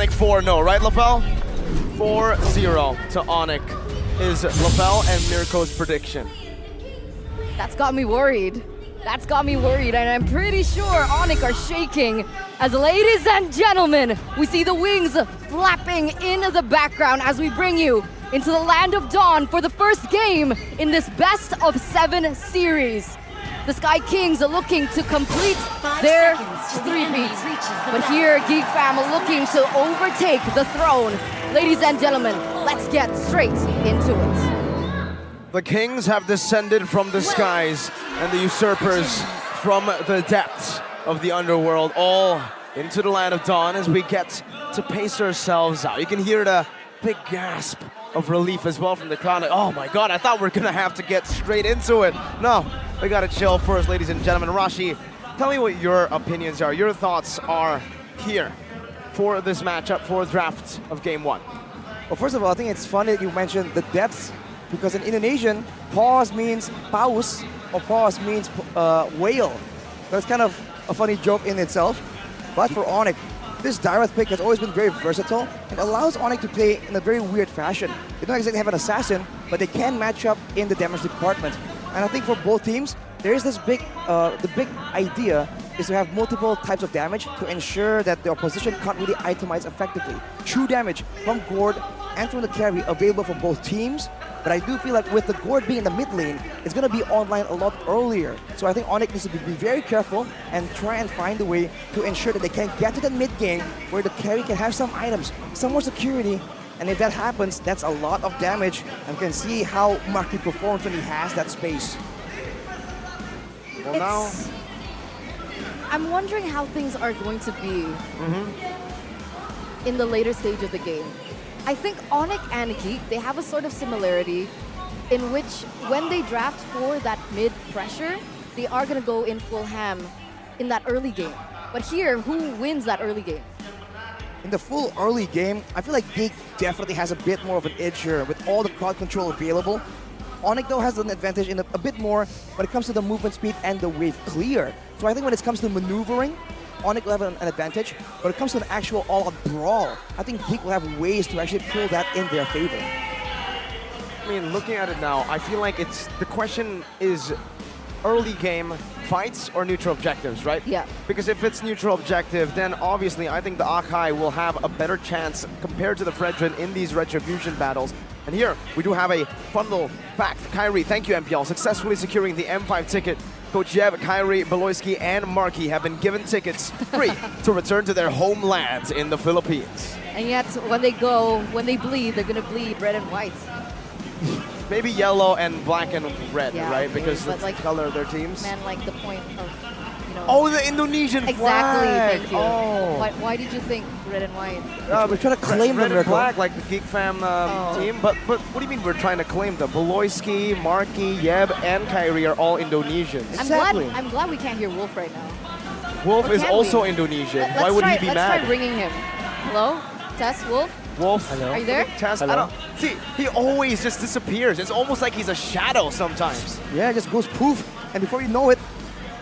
ONIC 4-0, right, Lafel? 4-0 to ONIC is Lafel and Mirko's prediction. That's got me worried. That's got me worried, and I'm pretty sure ONIC are shaking. As ladies and gentlemen, we see the wings flapping in the background as we bring you into the land of dawn for the first game in this best of 7 series. The Sky Kings are looking to complete their three-peat. But here, GEEK fam are looking to overtake the throne. Ladies and gentlemen, let's get straight into it. The Kings have descended from the skies and the usurpers from the depths of the underworld, all into the land of dawn as we get to pace ourselves out. You can hear the big gasp of relief as well from the crowd. Like, oh my god, I thought we were gonna have to get straight into it. No, we gotta chill first, ladies and gentlemen. Rashi, tell me what your opinions are, your thoughts are here for this matchup, for the draft of Game 1. Well, first of all, I think it's funny that you mentioned the depths, because in Indonesian, pause means paus, or pause means whale. That's kind of a funny joke in itself. But for ONIC, this Direth pick has always been very versatile and allows ONIC to play in a very weird fashion. They don't exactly have an assassin, but they can match up in the damage department. And I think for both teams, there is this big, the big idea is to have multiple types of damage to ensure that the opposition can't really itemize effectively. True damage from Gord and from the carry available for both teams, but I do feel like with the Gord being in the mid lane, it's going to be online a lot earlier. So I think ONIC needs to be very careful and try and find a way to ensure that they can get to the mid game where the carry can have some items, some more security, and if that happens, that's a lot of damage, and can see how Marky performs when he has that space. Well, now I'm wondering how things are going to be in the later stage of the game. I think ONIC and GEEK, they have a sort of similarity in which when they draft for that mid pressure, they are going to go in full ham in that early game. But here, who wins that early game? In the full early game, I feel like GEEK definitely has a bit more of an edge here with all the crowd control available. ONIC though has an advantage in a bit more when it comes to the movement speed and the wave clear. So I think when it comes to maneuvering, ONIC will have an advantage. When it comes to an actual all-out brawl, I think GEEK will have ways to actually pull that in their favor. I mean, looking at it now, I feel like the question is early game fights or neutral objectives, right? Yeah. Because if it's neutral objective, then obviously I think the Akai will have a better chance compared to the Fredrin in these retribution battles. And here, we do have a fun little fact. Kyrie, thank you MPL, successfully securing the M5 ticket. Coach Yev, Kyrie, Beloyski, and Marky have been given tickets free to return to their homelands in the Philippines. And yet, when they bleed, they're gonna bleed red and white. Maybe yellow and black and red, yeah, right? maybe, because the like, color of their teams. Man, like the point of, you know. Oh, the Indonesian exactly, flag! Thank you. Oh. Why did you think red and white? We're trying to claim red them, and black, like the GEEK fam team. But what do you mean we're trying to claim them? Beloyski, Marky, Yeb, and Kyrie are all Indonesians. Exactly. I'm glad we can't hear Wolf right now. Wolf Or is can also we? Indonesian. Let's Why would try, he be let's mad? try ringing him. Hello? Tess, Wolf? Wolf, hello. Are you there? Tess, hello? I don't see. He always just disappears. It's almost like he's a shadow sometimes. Yeah, it just goes poof, and before you know it,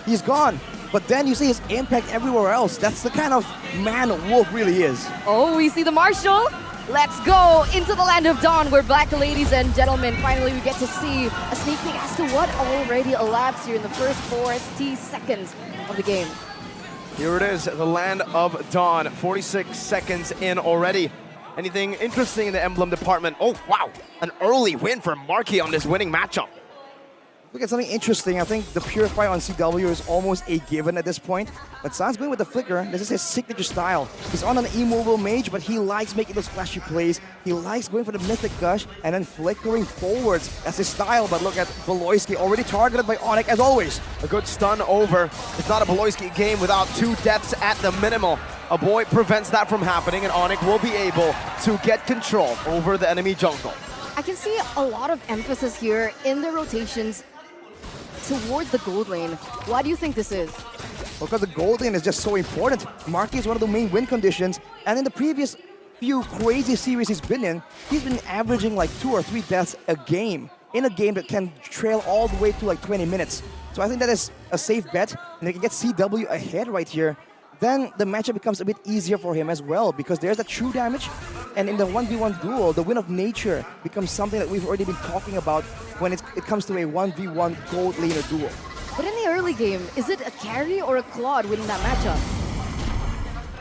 he's gone. But then you see his impact everywhere else. That's the kind of man Wolf really is. Oh, we see the Marshal. Let's go into the land of dawn. We're back, ladies and gentlemen. Finally, we get to see a sneak peek as to what already elapsed here in the first 40 seconds of the game. Here it is, the land of dawn. 46 seconds in already. Anything interesting in the emblem department? Oh, wow. An early win for Marky on this winning matchup. Look at something interesting. I think the Purify on CW is almost a given at this point. But San's going with the Flicker. This is his signature style. He's on an immobile mage, but he likes making those flashy plays. He likes going for the Mythic Gush and then flickering forwards. That's his style, but look at Beloyski, already targeted by ONIC as always. A good stun over. It's not a Beloyski game without 2 deaths at the minimal. A boy prevents that from happening, and ONIC will be able to get control over the enemy jungle. I can see a lot of emphasis here in the rotations towards the gold lane. Why do you think this is? Because the gold lane is just so important. Marky is one of the main win conditions, and in the previous few crazy series he's been averaging like 2 or 3 deaths a game, in a game that can trail all the way to like 20 minutes. So I think that is a safe bet, and they can get CW ahead right here. then the matchup becomes a bit easier for him as well, because there's that true damage, and in the 1v1 duel, the win of nature becomes something that we've already been talking about when it comes to a 1v1 gold laner duel. But in the early game, is it a carry or a Claude winning that matchup?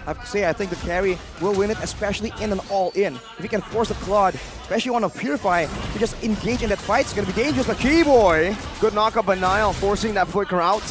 I have to say, I think the carry will win it, especially in an all-in. If he can force the Claude, especially one of Purify, to just engage in that fight, it's going to be dangerous, but Keyboy! Good knockup by Niall, forcing that flicker out.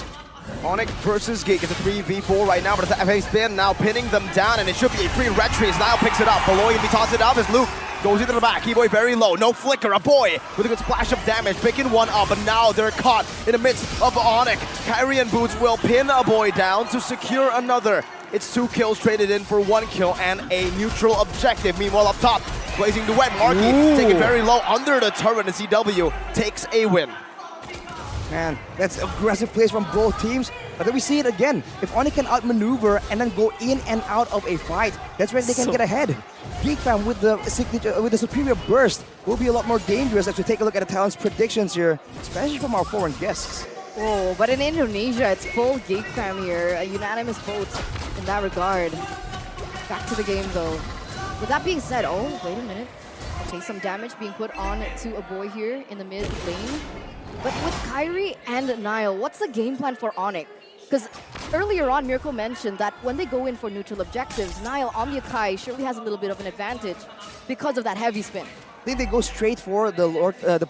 ONIC versus GEEK. It's a 3v4 right now, but it's a heavy spin now pinning them down, and it should be a free retry as Niall picks it up. Below him, he tosses it up as Luke goes into the back. Keyboy very low, no flicker. A boy with a good splash of damage, picking one up, and now they're caught in the midst of ONIC. Kyrie and Boots will pin a boy down to secure another. It's 2 kills traded in for 1 kill and a neutral objective. Meanwhile, up top, blazing duet. Marky taking very low under the turret, and CW takes a win. Man, that's aggressive plays from both teams. But then we see it again. If ONIC can outmaneuver and then go in and out of a fight, that's where they can get ahead. GEEK fam with the signature, with the superior burst will be a lot more dangerous as we take a look at the talent's predictions here, especially from our foreign guests. Oh, but in Indonesia, it's full GEEK fam here. A unanimous vote in that regard. Back to the game though. With that being said, oh, wait a minute. Okay, some damage being put on to a boy here in the mid lane. But with Kyrie and Niall, what's the game plan for ONIC? Because earlier on, Mirko mentioned that when they go in for neutral objectives, Niall on the Akai surely has a little bit of an advantage because of that heavy spin. I think they go straight for the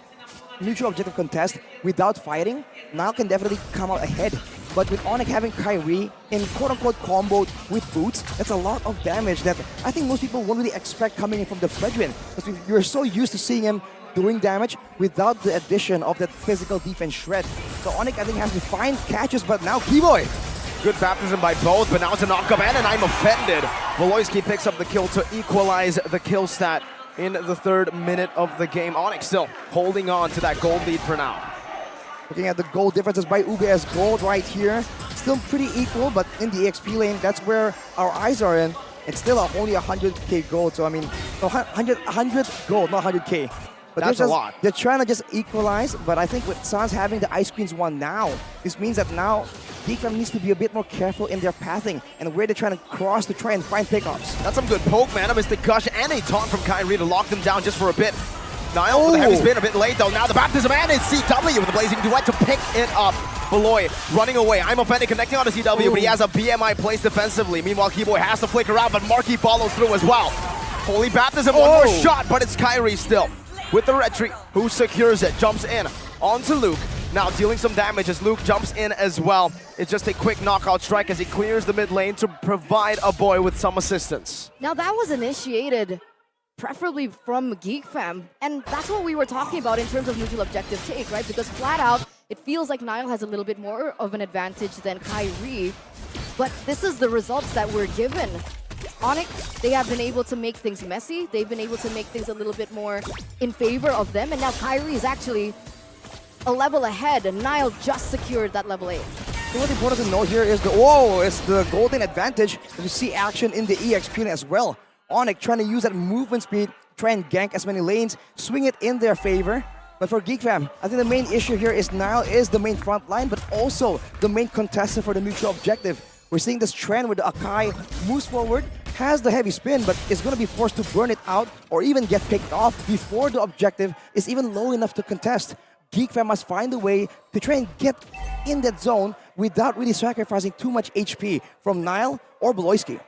neutral objective contest without fighting. Niall can definitely come out ahead. But with ONIC having Kyrie in quote-unquote combo with Boots, that's a lot of damage that I think most people won't really expect coming in from the Fredrin. Because you're so used to seeing him doing damage without the addition of that physical defense shred. So ONIC, I think, has to find catches, but now Keyboy. Good baptism by both, but now it's a knockup, and I'm offended. Woloski picks up the kill to equalize the kill stat in the 3rd minute of the game. ONIC still holding on to that gold lead for now. Looking at the goal differences by Uge as gold right here. Still pretty equal, but in the XP lane, that's where our eyes are in. It's still only 100k gold, so I mean, 100 gold, not 100k. But that's a lot. They're trying to just equalize, but I think with Sans having the Ice Queens one now, this means that now GEEK needs to be a bit more careful in their pathing and where they're trying to cross to try and find pickups. That's some good poke, man. I missed the gush and a taunt from Kyrie to lock them down just for a bit. Niall with a heavy spin, a bit late though. Now the baptism, and it's CW with the blazing duet to pick it up. Beloy running away. I'm offended, connecting on to CW, but he has a BMI placed defensively. Meanwhile, Keyboy has to flicker out, but Marky follows through as well. Holy baptism, one more shot, but it's Kyrie still with the retreat, who secures it, jumps in onto Luke. Now dealing some damage as Luke jumps in as well. It's just a quick knockout strike as he clears the mid lane to provide a boy with some assistance. Now that was initiated preferably from GEEK fam, and that's what we were talking about in terms of neutral objective take, right? Because flat out, it feels like Niall has a little bit more of an advantage than Kyrie, but this is the results that we're given. ONIC, they have been able to make things messy. They've been able to make things a little bit more in favor of them. And now Kyrie is actually a level ahead, and Niall just secured that level 8. So what important to note here is the golden advantage. You see action in the EXP lane as well. ONIC trying to use that movement speed, try and gank as many lanes, swing it in their favor. But for GEEK fam, I think the main issue here is Niall is the main front line, but also the main contestant for the neutral objective. We're seeing this trend where the Akai moves forward, has the heavy spin, but is going to be forced to burn it out or even get picked off before the objective is even low enough to contest. GEEK fam must find a way to try and get in that zone without really sacrificing too much HP from Niall or Beloyski.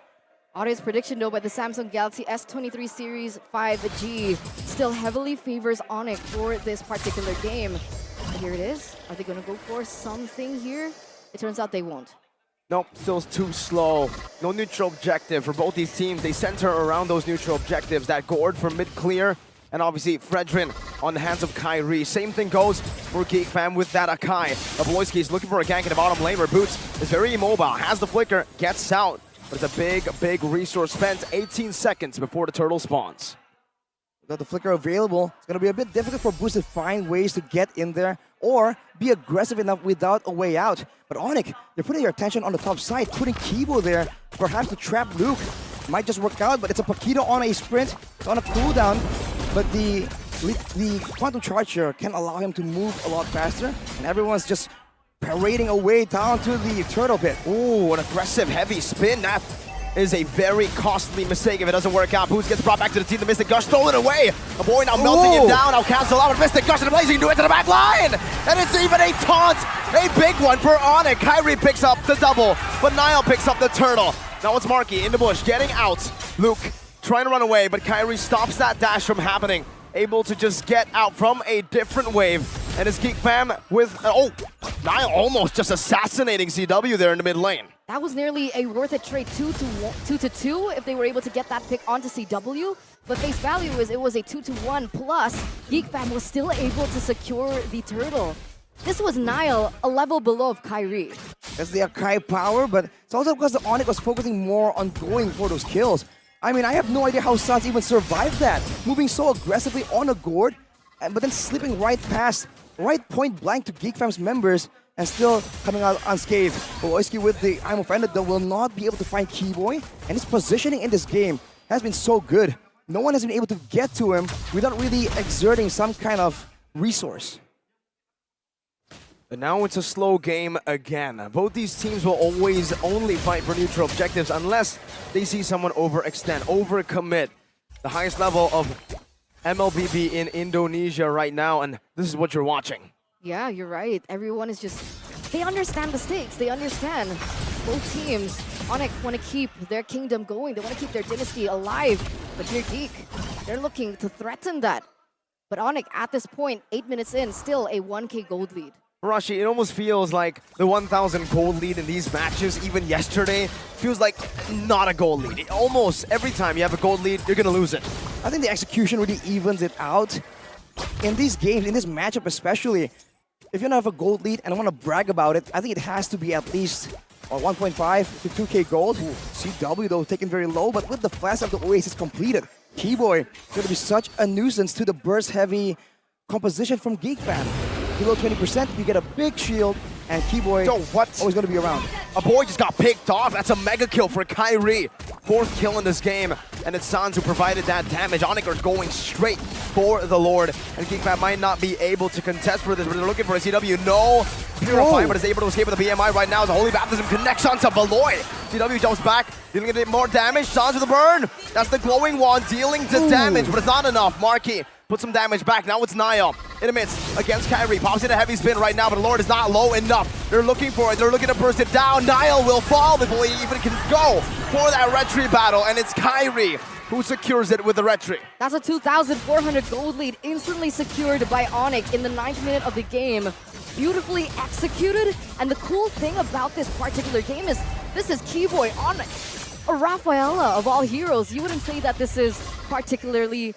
Audience prediction though by the Samsung Galaxy S23 Series 5G still heavily favors ONIC for this particular game. And here it is. Are they going to go for something here? It turns out they won't. Nope, still too slow. No neutral objective for both these teams. They center around those neutral objectives. That gourd for mid-clear, and obviously Fredrin on the hands of Kyrie. Same thing goes for GEEK fam with that Akai. Abloyski is looking for a gank in the bottom lane where Boots is very immobile, has the flicker, gets out. But it's a big resource spent. 18 seconds before the turtle spawns. Without the flicker available, it's going to be a bit difficult for Boots to find ways to get in there or be aggressive enough without a way out. But ONIC, they're putting their attention on the top side, putting Kibo there, perhaps to trap Luke. Might just work out, but it's a Paquito on a sprint, on a cooldown. But the Quantum Charge here can allow him to move a lot faster, and everyone's just parading away down to the turtle pit. Ooh, an aggressive heavy spin. That is a very costly mistake if it doesn't work out. Boost gets brought back to the team. The Mystic Gush stolen away. A boy now melting him down. Now cancel out. Mystic Gush and Blazing do it to the back line. And it's even a taunt. A big one for ONIC. Kyrie picks up the double, but Niall picks up the turtle. Now it's Marky in the bush, getting out. Luke trying to run away, but Kyrie stops that dash from happening. Able to just get out from a different wave. And it's GEEK fam with, oh, Niall almost just assassinating CW there in the mid lane. That was nearly a worth it trade, 2-2 if they were able to get that pick onto CW. But face value is it was a 2-1 plus GEEK fam was still able to secure the turtle. This was Niall a level below of Kyrie. That's the Akai power, but it's also because the ONIC was focusing more on going for those kills. I mean, I have no idea how Suns even survived that. Moving so aggressively on a gourd, but then slipping right past, right point blank to GEEK fam's members, and still coming out unscathed. ONIC with the I'm offended though will not be able to find Keyboy, and his positioning in this game has been so good. No one has been able to get to him without really exerting some kind of resource. And now it's a slow game again. Both these teams will always only fight for neutral objectives unless they see someone overextend, overcommit. The highest level of MLBB in Indonesia right now, and this is what you're watching. Yeah, you're right. Everyone is just, they understand the stakes. They understand. Both teams, ONIC want to keep their kingdom going. They want to keep their dynasty alive. But here GEEK, they're looking to threaten that. But ONIC at this point, 8 minutes in, still a 1K gold lead. Rashi, it almost feels like the 1,000 gold lead in these matches, even yesterday, feels like not a gold lead. Almost every time you have a gold lead, you're going to lose it. I think the execution really evens it out. In these games, in this matchup especially, if you don't have a gold lead and I want to brag about it, I think it has to be at least 1.5 to 2K gold. Ooh, CW though taken very low, but with the flash of the Oasis completed, Keyboy is going to be such a nuisance to the burst-heavy composition from GEEK fam. Below 20%, you get a big shield, and Keyboy always going to be around. A boy just got picked off. That's a mega kill for Kyrie. 4th kill in this game, and it's Sans who provided that damage. ONIC are going straight for the Lord, and GEEK fam might not be able to contest for this, but they're looking for a CW. No Purify, but is able to escape with the BMI right now as a Holy Baptism connects onto Beloy. CW jumps back, dealing a bit more damage. Sans with the burn. That's the glowing wand dealing the damage, but it's not enough. Marky put some damage back. Now it's Niall in the midst against Kyrie. Pops in a heavy spin right now, but the Lord is not low enough. They're looking for it. They're looking to burst it down. Niall will fall before he even can go for that retry battle, and it's Kyrie who secures it with the retry. That's a 2,400 gold lead instantly secured by ONIC in the 9th minute of the game. Beautifully executed, and the cool thing about this particular game is this is Keyboy ONIC. A Rafaela of all heroes. You wouldn't say that this is particularly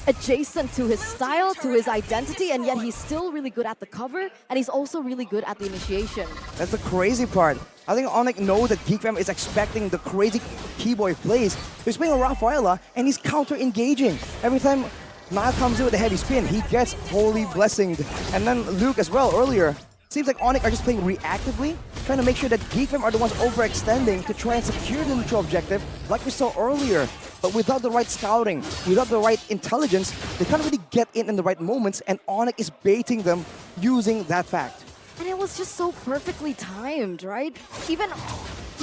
adjacent to his style, to his identity, and yet he's still really good at the cover, and he's also really good at the initiation. That's the crazy part. I think ONIC knows that GEEK fam is expecting the crazy Keyboy plays. He's playing a Rafaela, and he's counter-engaging. Every time Niall comes in with a heavy spin, he gets Holy Blessinged. And then Luke as well earlier. Seems like ONIC are just playing reactively, trying to make sure that GEEK fam are the ones overextending to try and secure the neutral objective, like we saw earlier. But without the right scouting, without the right intelligence, they can't really get in the right moments, and ONIC is baiting them using that fact. And it was just so perfectly timed, right? Even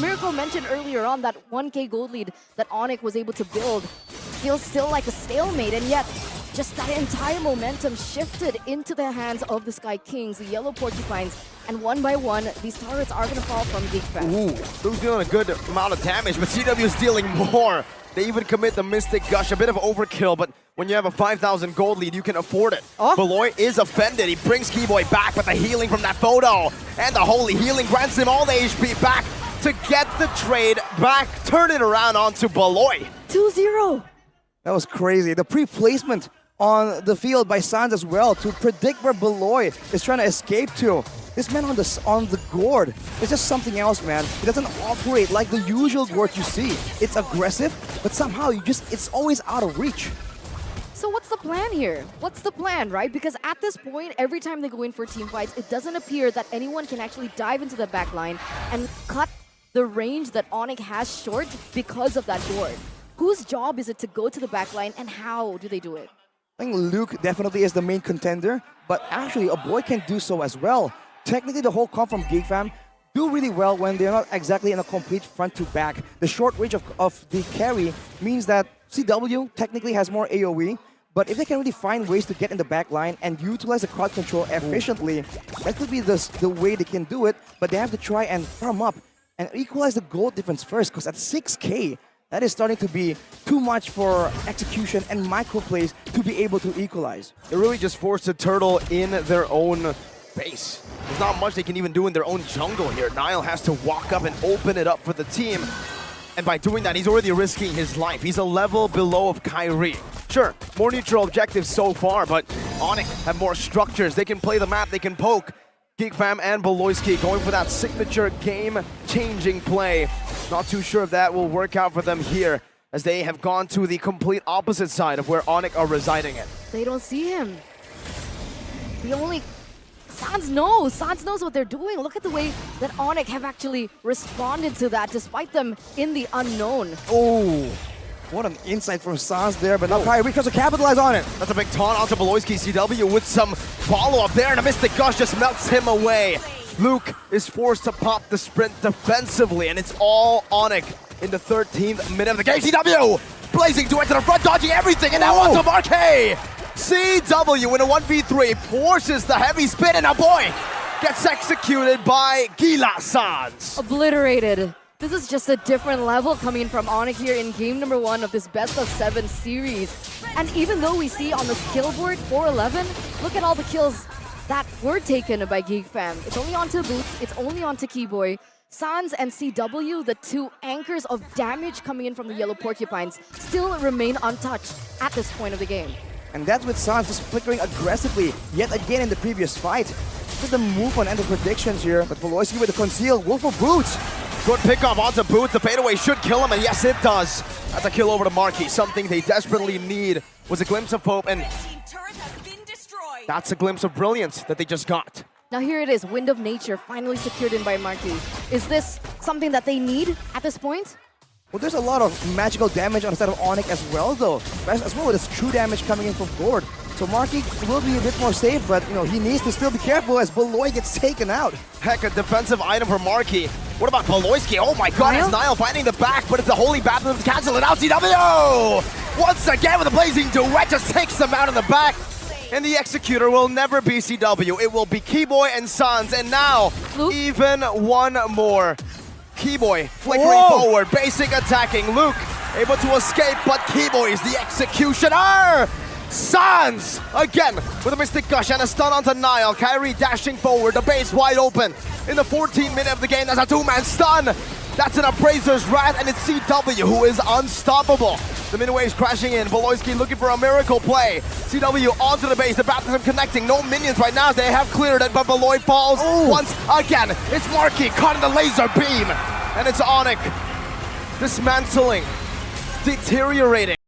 Miracle mentioned earlier on that 1K gold lead that ONIC was able to build feels still like a stalemate, and yet just that entire momentum shifted into the hands of the Sky Kings, the Yellow Porcupines, and one by one, these turrets are going to fall from GEEK fam. Ooh, Luke's doing a good amount of damage, but CW is dealing more. They even commit the Mystic Gush, a bit of overkill, but when you have a 5,000 gold lead, you can afford it. Beloy is offended. He brings Keyboy back with the healing from that photo, and the Holy Healing grants him all the HP back to get the trade back, turn it around onto Beloy. 2-0. That was crazy. The pre-placement on the field by Sans as well to predict where Beloy is trying to escape to. This man on the gourd is just something else, man. He doesn't operate like the usual gourd you see. It's aggressive, but somehow it's always out of reach. So what's the plan here? What's the plan, right? Because at this point, every time they go in for team fights, it doesn't appear that anyone can actually dive into the back line and cut the range that ONIC has short because of that gourd. Whose job is it to go to the back line, and how do they do it? I think Luke definitely is the main contender, but actually a boy can do so as well. technically the whole comp from GEEK fam do really well when they're not exactly in a complete front to back. The short range of the carry means that CW technically has more AoE, but if they can really find ways to get in the back line and utilize the crowd control efficiently, that could be the way they can do it, but they have to try and farm up and equalize the gold difference first, because at 6K, that is starting to be too much for execution and micro plays to be able to equalize. They really just forced a turtle in their own base. There's not much they can even do in their own jungle here. Niall has to walk up and open it up for the team. And by doing that, he's already risking his life. He's a level below of Kyrie. Sure, more neutral objectives so far, but ONIC have more structures. They can play the map, they can poke. GEEK fam and Beloyski going for that signature game-changing play. Not too sure if that will work out for them here, as they have gone to the complete opposite side of where ONIC are residing in. They don't see him. The only... Sans knows what they're doing. Look at the way that ONIC have actually responded to that, despite them in the unknown. Oh, what an insight from Sans there, but now Kyrie tries to capitalize on it. That's a big taunt onto Beloyski. CW with some follow-up there, and a Mystic Gush just melts him away. Luke is forced to pop the sprint defensively, and it's all ONIC in the 13th minute of the game. CW blazing to enter the front, dodging everything, and now onto Marquet. CW in a 1v3 forces the heavy spin, and now boy gets executed by Gila Sans. Obliterated. This is just a different level coming from ONIC here in game number 1 of this best of 7 series. And even though we see on the kill board 411, look at all the kills that were taken by GEEK fam. It's only onto Boots, it's only onto Keyboy. Sans and CW, the two anchors of damage coming in from the Yellow Porcupines, still remain untouched at this point of the game. And that's with Sans just flickering aggressively yet again in the previous fight. Look at the move on and the predictions here, but Beloyski with the conceal, Wolf of Boots. Good pickoff onto Boots. The fadeaway should kill him, and yes, it does. That's a kill over to Marquis. Something they desperately need was a glimpse of hope, and that's a glimpse of brilliance that they just got. Now here it is, Wind of Nature finally secured in by Marquis. Is this something that they need at this point? Well, there's a lot of magical damage on the side of ONIC as well, though. As well with this true damage coming in from Gord. So Marquis will be a bit more safe, but he needs to still be careful as Beloy gets taken out. Heck, a defensive item for Marquis. What about Beloyski? Oh my god, it's Niall finding the back, but it's the holy baptism to cancel it out. CW! Once again with a blazing duet, just takes them out in the back. And the executor will never be CW. It will be Keyboy and Sans, and now Luke? even one more. Keyboy flickering forward, basic attacking. Luke able to escape, but Keyboy is the executioner. Sans again with a Mystic Gush and a stun onto Niall. Kyrie dashing forward, the base wide open. In the 14th minute of the game, that's a two-man stun. That's an Appraiser's Wrath, and it's CW who is unstoppable. The mid waves crashing in. Beloyski looking for a miracle play. CW onto the base, the baptism connecting. No minions right now. They have cleared it, but Beloy falls once again. It's Marquis caught in the laser beam. And it's ONIC dismantling, deteriorating.